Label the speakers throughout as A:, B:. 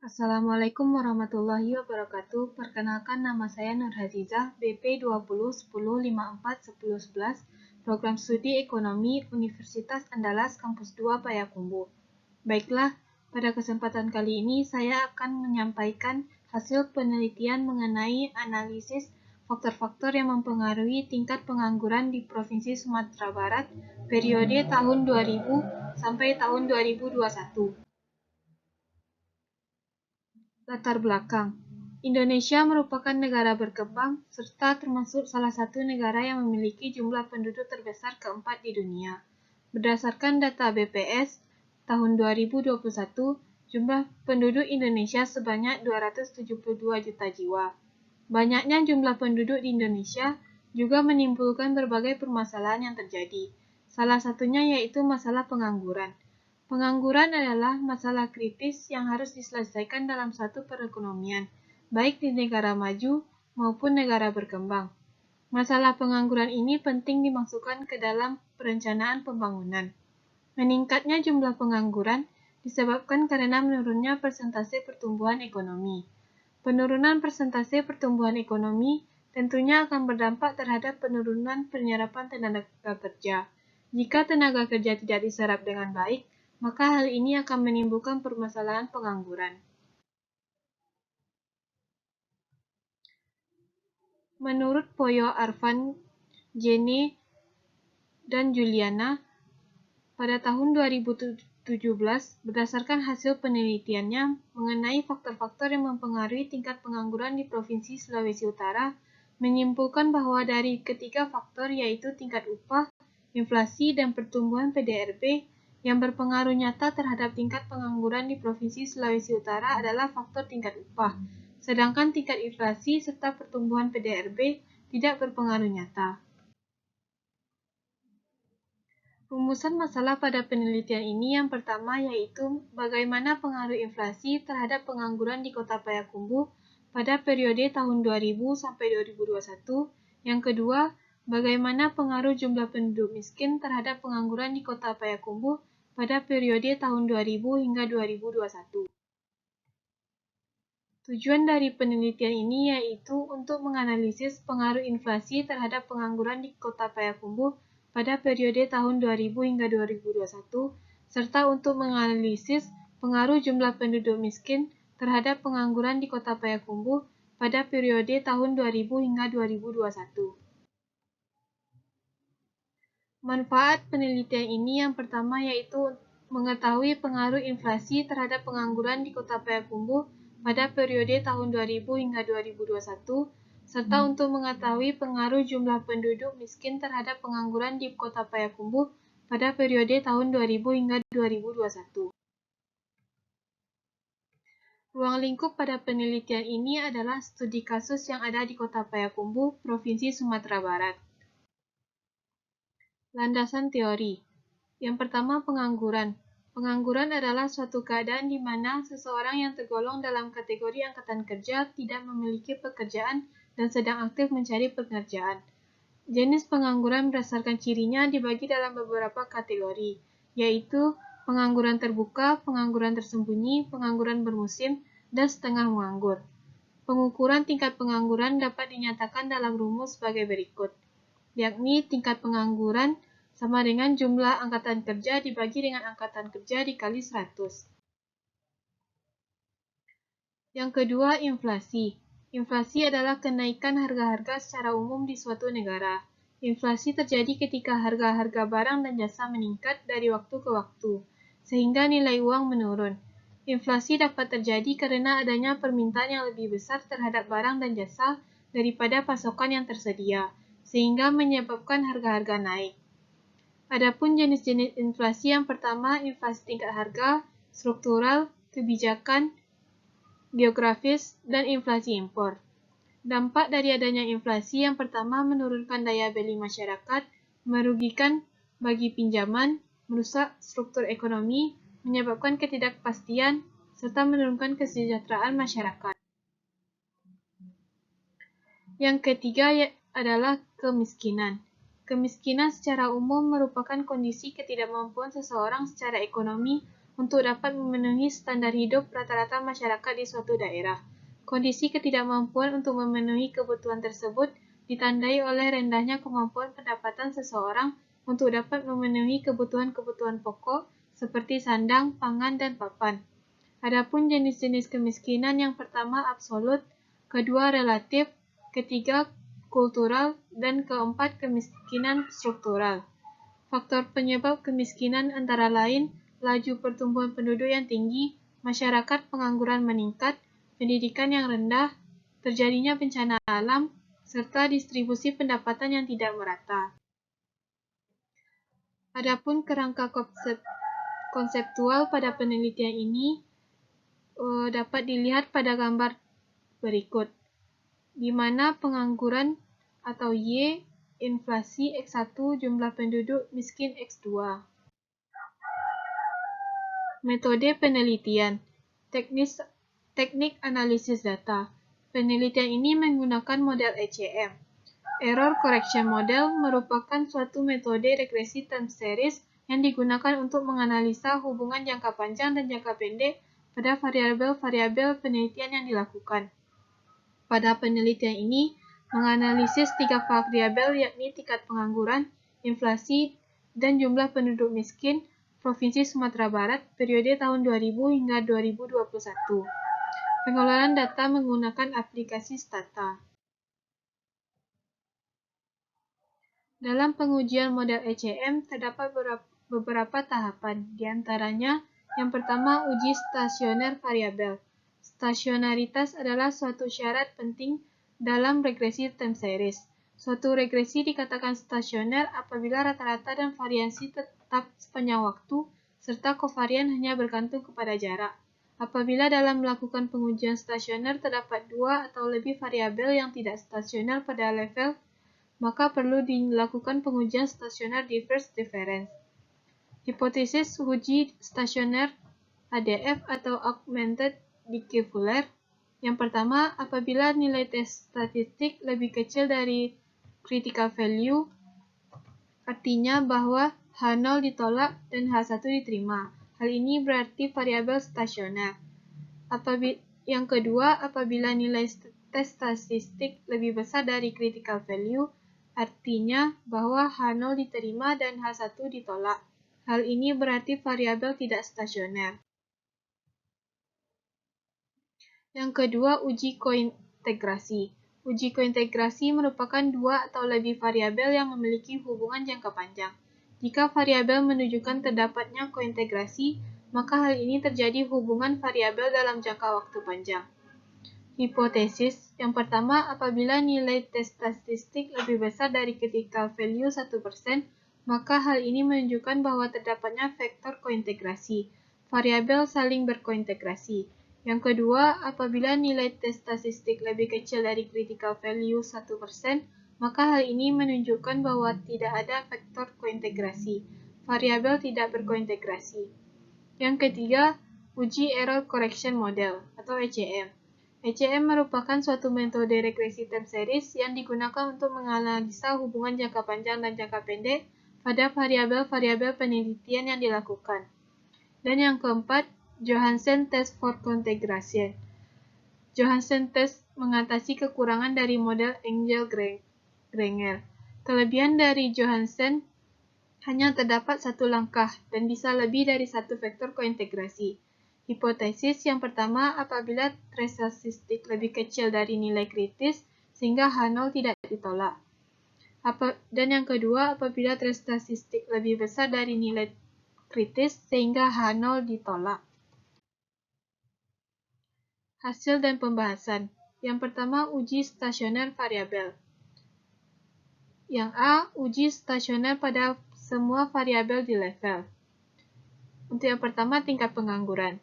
A: Assalamualaikum warahmatullahi wabarakatuh. Perkenalkan nama saya Nurhazizah, BP 20 10 54 10 11, Program Studi Ekonomi Universitas Andalas Kampus 2 Payakumbuh. Baiklah, pada kesempatan kali ini saya akan menyampaikan hasil penelitian mengenai analisis faktor-faktor yang mempengaruhi tingkat pengangguran di Provinsi Sumatera Barat periode tahun 2000 sampai tahun 2021. Latar belakang. Indonesia merupakan negara berkembang serta termasuk salah satu negara yang memiliki jumlah penduduk terbesar keempat di dunia. Berdasarkan data BPS tahun 2021, jumlah penduduk Indonesia sebanyak 272 juta jiwa. Banyaknya jumlah penduduk di Indonesia juga menimbulkan berbagai permasalahan yang terjadi. Salah satunya yaitu masalah pengangguran. Pengangguran adalah masalah kritis yang harus diselesaikan dalam suatu perekonomian, baik di negara maju maupun negara berkembang. Masalah pengangguran ini penting dimasukkan ke dalam perencanaan pembangunan. Meningkatnya jumlah pengangguran disebabkan karena menurunnya persentase pertumbuhan ekonomi. Penurunan persentase pertumbuhan ekonomi tentunya akan berdampak terhadap penurunan penyerapan tenaga kerja. Jika tenaga kerja tidak diserap dengan baik, maka hal ini akan menimbulkan permasalahan pengangguran. Menurut Poyo Arvan, Jene, dan Juliana, pada tahun 2017, berdasarkan hasil penelitiannya mengenai faktor-faktor yang mempengaruhi tingkat pengangguran di Provinsi Sulawesi Utara, menyimpulkan bahwa dari ketiga faktor yaitu tingkat upah, inflasi, dan pertumbuhan PDRB, yang berpengaruh nyata terhadap tingkat pengangguran di Provinsi Sulawesi Utara adalah faktor tingkat upah, sedangkan tingkat inflasi serta pertumbuhan PDRB tidak berpengaruh nyata. Rumusan masalah pada penelitian ini yang pertama yaitu bagaimana pengaruh inflasi terhadap pengangguran di Kota Payakumbuh pada periode tahun 2000 sampai 2021. Yang kedua, bagaimana pengaruh jumlah penduduk miskin terhadap pengangguran di Kota Payakumbuh pada periode tahun 2000 hingga 2021. Tujuan dari penelitian ini yaitu untuk menganalisis pengaruh inflasi terhadap pengangguran di Kota Payakumbuh pada periode tahun 2000 hingga 2021, serta untuk menganalisis pengaruh jumlah penduduk miskin terhadap pengangguran di Kota Payakumbuh pada periode tahun 2000 hingga 2021. Manfaat penelitian ini yang pertama yaitu mengetahui pengaruh inflasi terhadap pengangguran di Kota Payakumbuh pada periode tahun 2000 hingga 2021, serta untuk mengetahui pengaruh jumlah penduduk miskin terhadap pengangguran di Kota Payakumbuh pada periode tahun 2000 hingga 2021. Ruang lingkup pada penelitian ini adalah studi kasus yang ada di Kota Payakumbuh, Provinsi Sumatera Barat. Landasan teori. Yang pertama, pengangguran. Pengangguran adalah suatu keadaan di mana seseorang yang tergolong dalam kategori angkatan kerja tidak memiliki pekerjaan dan sedang aktif mencari pekerjaan. Jenis pengangguran berdasarkan cirinya dibagi dalam beberapa kategori, yaitu pengangguran terbuka, pengangguran tersembunyi, pengangguran bermusim, dan setengah menganggur. Pengukuran tingkat pengangguran dapat dinyatakan dalam rumus sebagai berikut, yakni tingkat pengangguran sama dengan jumlah angkatan kerja dibagi dengan angkatan kerja dikali 100. Yang kedua, inflasi. Inflasi adalah kenaikan harga-harga secara umum di suatu negara. Inflasi terjadi ketika harga-harga barang dan jasa meningkat dari waktu ke waktu, sehingga nilai uang menurun. Inflasi dapat terjadi karena adanya permintaan yang lebih besar terhadap barang dan jasa daripada pasokan yang tersedia, sehingga menyebabkan harga-harga naik. Adapun jenis-jenis inflasi yang pertama, inflasi tingkat harga, struktural, kebijakan, geografis, dan inflasi impor. Dampak dari adanya inflasi yang pertama menurunkan daya beli masyarakat, merugikan bagi pinjaman, merusak struktur ekonomi, menyebabkan ketidakpastian, serta menurunkan kesejahteraan masyarakat. Yang ketiga adalah kemiskinan. Kemiskinan secara umum merupakan kondisi ketidakmampuan seseorang secara ekonomi untuk dapat memenuhi standar hidup rata-rata masyarakat di suatu daerah. Kondisi ketidakmampuan untuk memenuhi kebutuhan tersebut ditandai oleh rendahnya kemampuan pendapatan seseorang untuk dapat memenuhi kebutuhan-kebutuhan pokok seperti sandang, pangan, dan papan. Adapun jenis-jenis kemiskinan yang pertama absolut, kedua relatif, ketiga kultural, dan keempat kemiskinan struktural. Faktor penyebab kemiskinan antara lain laju pertumbuhan penduduk yang tinggi, masyarakat pengangguran meningkat, pendidikan yang rendah, terjadinya bencana alam, serta distribusi pendapatan yang tidak merata. Adapun kerangka konseptual pada penelitian ini dapat dilihat pada gambar berikut, di mana pengangguran atau Y, inflasi X1, jumlah penduduk miskin X2. Metode penelitian, teknik analisis data. Penelitian ini menggunakan model ECM. Error Correction Model merupakan suatu metode regresi time series yang digunakan untuk menganalisa hubungan jangka panjang dan jangka pendek pada variabel-variabel penelitian yang dilakukan. Pada penelitian ini, menganalisis 3 variabel yakni tingkat pengangguran, inflasi, dan jumlah penduduk miskin Provinsi Sumatera Barat periode tahun 2000 hingga 2021. Pengelolaan data menggunakan aplikasi Stata. Dalam pengujian model ECM terdapat beberapa tahapan, di antaranya yang pertama, uji stasioner variabel. Stasionaritas adalah suatu syarat penting dalam regresi time series. Suatu regresi dikatakan stasioner apabila rata-rata dan variasi tetap sepanjang waktu, serta kovarian hanya bergantung kepada jarak. Apabila dalam melakukan pengujian stasioner terdapat 2 atau lebih variabel yang tidak stasioner pada level, maka perlu dilakukan pengujian stasioner diverse difference. Hipotesis uji stasioner ADF atau Augmented Diffuller. Yang pertama, apabila nilai tes statistik lebih kecil dari critical value, artinya bahwa H0 ditolak dan H1 diterima. Hal ini berarti variabel stasioner. Yang kedua, apabila nilai tes statistik lebih besar dari critical value, artinya bahwa H0 diterima dan H1 ditolak. Hal ini berarti variabel tidak stasioner. Yang kedua, uji kointegrasi. Uji kointegrasi merupakan 2 atau lebih variabel yang memiliki hubungan jangka panjang. Jika variabel menunjukkan terdapatnya kointegrasi, maka hal ini terjadi hubungan variabel dalam jangka waktu panjang. Hipotesis yang pertama, apabila nilai tes statistik lebih besar dari critical value 1%, maka hal ini menunjukkan bahwa terdapatnya vektor kointegrasi. Variabel saling berkointegrasi. Yang kedua, apabila nilai tes statistik lebih kecil dari critical value 1%, maka hal ini menunjukkan bahwa tidak ada vektor kointegrasi. Variabel tidak berkointegrasi. Yang ketiga, uji Error Correction Model atau ECM. ECM merupakan suatu metode regresi time series yang digunakan untuk menganalisa hubungan jangka panjang dan jangka pendek pada variabel-variabel penelitian yang dilakukan. Dan yang keempat, Johansen Test for Cointegration. Johansen Test mengatasi kekurangan dari model Engel-Granger. Kelebihan dari Johansen hanya terdapat satu langkah dan bisa lebih dari satu vektor kointegrasi. Hipotesis yang pertama, apabila tes statistik lebih kecil dari nilai kritis sehingga H0 tidak ditolak. Dan yang kedua, apabila tes statistik lebih besar dari nilai kritis sehingga H0 ditolak. Hasil dan pembahasan. Yang pertama, uji stasioner variabel. Yang A, uji stasioner pada semua variabel di level. Untuk yang pertama, tingkat pengangguran.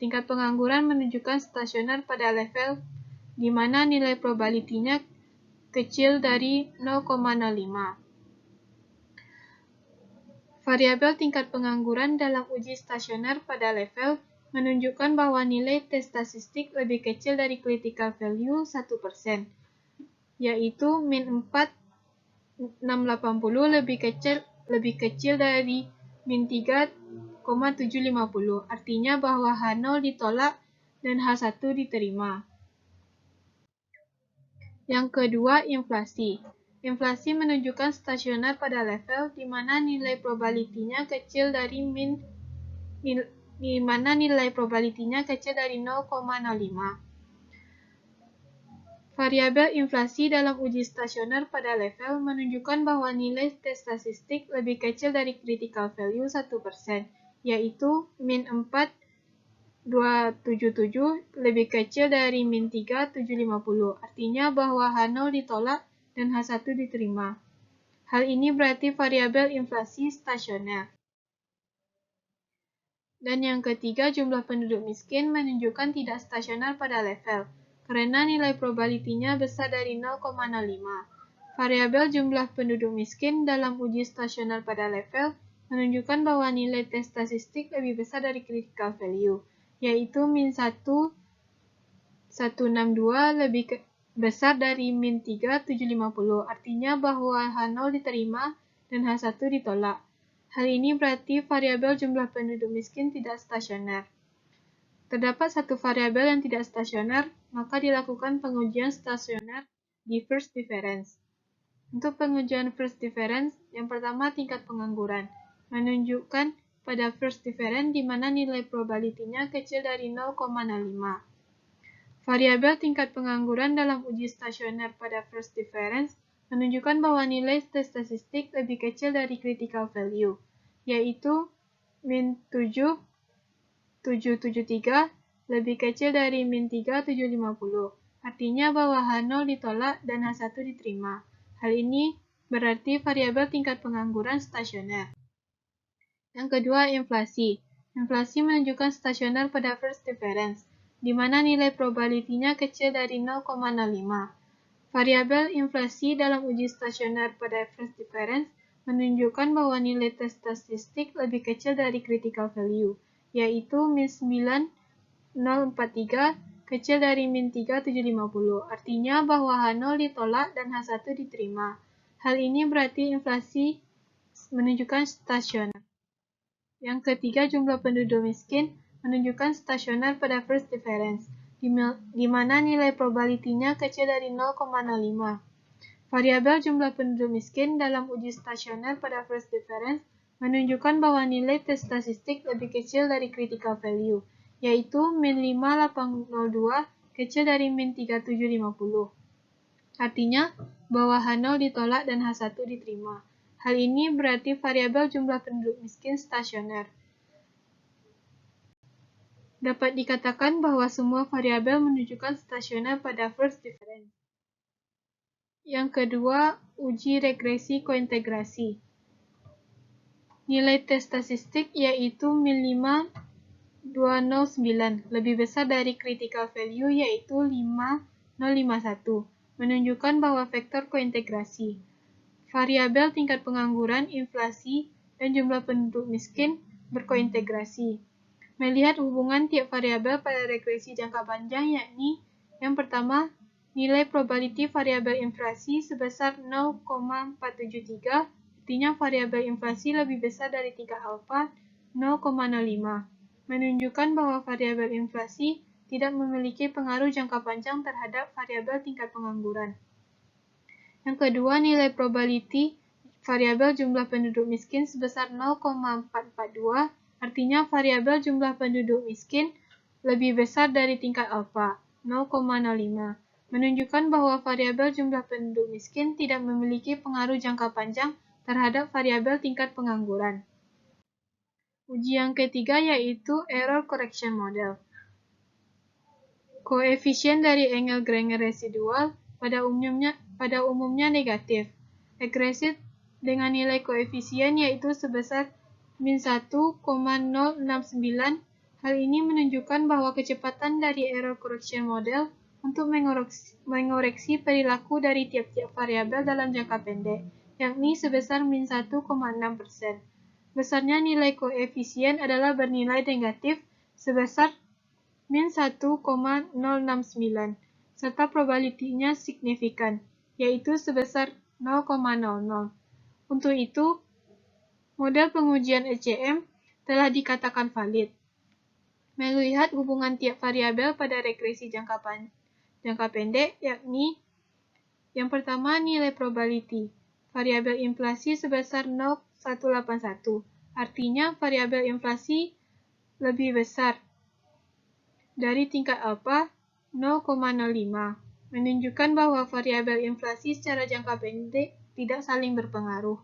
A: Tingkat pengangguran menunjukkan stasioner pada level di mana nilai probability-nya kecil dari 0,05. Variabel tingkat pengangguran dalam uji stasioner pada level menunjukkan bahwa nilai tes statistik lebih kecil dari critical value 1%, yaitu min 4,680 lebih kecil dari min 3 0,750, artinya bahwa H0 ditolak dan H1 diterima. Yang kedua, inflasi. Inflasi menunjukkan stasioner pada level di mana nilai probabilitinya kecil dari kecil dari 0,05. Variabel inflasi dalam uji stasioner pada level menunjukkan bahwa nilai tes statistik lebih kecil dari critical value 1%, yaitu min 4,277 lebih kecil dari min 3,750, artinya bahwa H0 ditolak dan H1 diterima. Hal ini berarti variabel inflasi stasioner. Dan yang ketiga, jumlah penduduk miskin menunjukkan tidak stasioner pada level, karena nilai probabilitinya besar dari 0,05. Variabel jumlah penduduk miskin dalam uji stasioner pada level menunjukkan bahwa nilai tes statistik lebih besar dari critical value, yaitu min 1,162 lebih besar dari min 3,750, artinya bahwa H0 diterima dan H1 ditolak. Hal ini berarti variabel jumlah penduduk miskin tidak stasioner. Terdapat satu variabel yang tidak stasioner, maka dilakukan pengujian stasioner di first difference. Untuk pengujian first difference, yang pertama tingkat pengangguran, menunjukkan pada first difference di mana nilai probabilitinya kecil dari 0,05. Variabel tingkat pengangguran dalam uji stasioner pada first difference menunjukkan bahwa nilai tes statistik lebih kecil dari critical value, yaitu min 7,773 lebih kecil dari min 3,750, artinya bahwa H0 ditolak dan H1 diterima. Hal ini berarti variabel tingkat pengangguran stasioner. Yang kedua, inflasi. Inflasi menunjukkan stasioner pada first difference, di mana nilai probabilitinya kecil dari 0,05. Variabel inflasi dalam uji stasioner pada first difference menunjukkan bahwa nilai tes statistik lebih kecil dari critical value, yaitu min 9,043 kecil dari min 3,750, artinya bahwa H0 ditolak dan H1 diterima. Hal ini berarti inflasi menunjukkan stasioner. Yang ketiga, jumlah penduduk miskin menunjukkan stasioner pada first difference, di mana nilai probabilitinya kecil dari 0,05. Variabel jumlah penduduk miskin dalam uji stasioner pada first difference menunjukkan bahwa nilai tes statistik lebih kecil dari critical value, yaitu min 5,802 kecil dari min 3,750. Artinya bahwa H0 ditolak dan H1 diterima. Hal ini berarti variabel jumlah penduduk miskin stasioner. Dapat dikatakan bahwa semua variabel menunjukkan stasioner pada first difference. Yang kedua, uji regresi kointegrasi. Nilai tes statistik yaitu min 5,209 lebih besar dari critical value yaitu 5,051, menunjukkan bahwa vektor kointegrasi. Variabel tingkat pengangguran, inflasi, dan jumlah penduduk miskin berkointegrasi. Melihat hubungan tiap variabel pada regresi jangka panjang, yakni yang pertama, nilai probability variabel inflasi sebesar 0,473, artinya variabel inflasi lebih besar dari tingkat alfa 0,05, menunjukkan bahwa variabel inflasi tidak memiliki pengaruh jangka panjang terhadap variabel tingkat pengangguran. Yang kedua, nilai probability variabel jumlah penduduk miskin sebesar 0,442, artinya variabel jumlah penduduk miskin lebih besar dari tingkat alfa, 0,05, menunjukkan bahwa variabel jumlah penduduk miskin tidak memiliki pengaruh jangka panjang terhadap variabel tingkat pengangguran. Uji yang ketiga yaitu error correction model. Koefisien dari Engel-Granger residual pada umumnya negatif. Agresif dengan nilai koefisien yaitu sebesar min 1,069. Hal ini menunjukkan bahwa kecepatan dari error correction model untuk mengoreksi perilaku dari tiap-tiap variabel dalam jangka pendek, yakni sebesar min 1,6%. Besarnya nilai koefisien adalah bernilai negatif sebesar min 1,069, serta probabilitinya signifikan, yaitu sebesar 0,00. Untuk itu, model pengujian ECM telah dikatakan valid. Melihat hubungan tiap variabel pada regresi jangka pendek, yakni yang pertama nilai probability. Variabel inflasi sebesar 0,181. Artinya variabel inflasi lebih besar dari tingkat alfa 0,05, menunjukkan bahwa variabel inflasi secara jangka pendek tidak saling berpengaruh.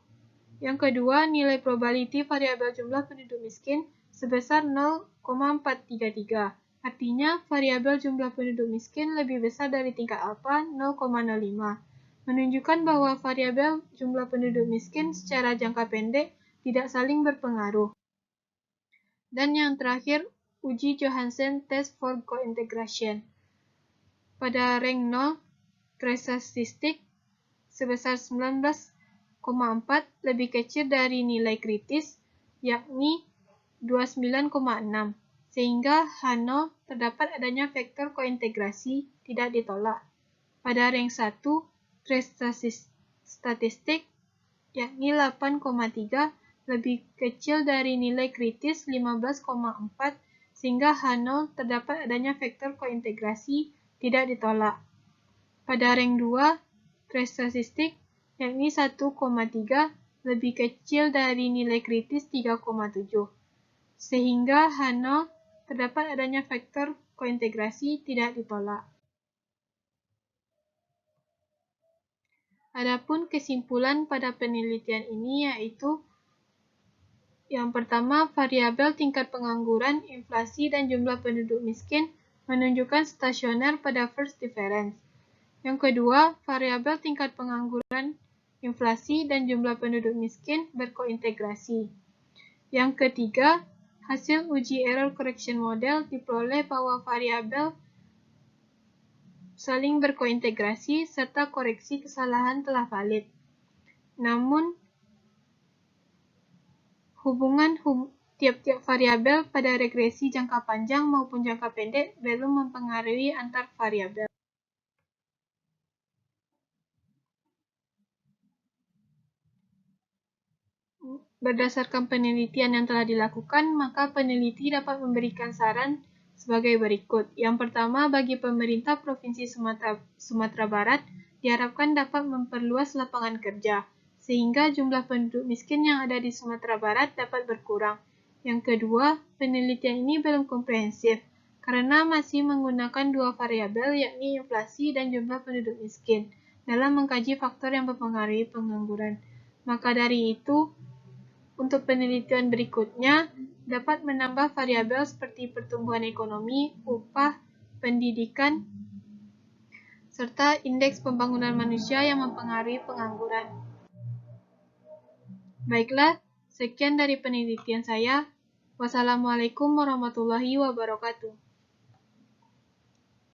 A: Yang kedua, nilai probability variabel jumlah penduduk miskin sebesar 0,433. Artinya, variabel jumlah penduduk miskin lebih besar dari tingkat alfa 0,05, menunjukkan bahwa variabel jumlah penduduk miskin secara jangka pendek tidak saling berpengaruh. Dan yang terakhir, uji Johansen Test for Cointegration. Pada rank 0, threshold statistik sebesar 19,4 lebih kecil dari nilai kritis, yakni 29,6, sehingga H0 terdapat adanya vektor kointegrasi tidak ditolak. Pada rank 1, threshold statistik, yakni 8,3, lebih kecil dari nilai kritis 15,4, sehingga H0 terdapat adanya vektor kointegrasi tidak ditolak. Pada rank 2, threshold statistik, yakni 1,3, lebih kecil dari nilai kritis 3,7, sehingga H0 terdapat adanya vektor kointegrasi tidak ditolak. Adapun kesimpulan pada penelitian ini yaitu yang pertama, variabel tingkat pengangguran, inflasi, dan jumlah penduduk miskin menunjukkan stasioner pada first difference. Yang kedua, variabel tingkat pengangguran, inflasi, dan jumlah penduduk miskin berkointegrasi. Yang ketiga, hasil uji error correction model diperoleh bahwa variabel saling berkointegrasi serta koreksi kesalahan telah valid. Namun, hubungan tiap-tiap variabel pada regresi jangka panjang maupun jangka pendek belum mempengaruhi antar variabel. Berdasarkan penelitian yang telah dilakukan, maka peneliti dapat memberikan saran sebagai berikut. Yang pertama, bagi pemerintah Provinsi Sumatera Barat, diharapkan dapat memperluas lapangan kerja, sehingga jumlah penduduk miskin yang ada di Sumatera Barat dapat berkurang. Yang kedua, penelitian ini belum komprehensif, karena masih menggunakan dua variabel, yakni inflasi dan jumlah penduduk miskin, dalam mengkaji faktor yang mempengaruhi pengangguran. Maka dari itu, untuk penelitian berikutnya, dapat menambah variabel seperti pertumbuhan ekonomi, upah, pendidikan, serta indeks pembangunan manusia yang mempengaruhi pengangguran. Baiklah, sekian dari penelitian saya. Wassalamualaikum warahmatullahi wabarakatuh.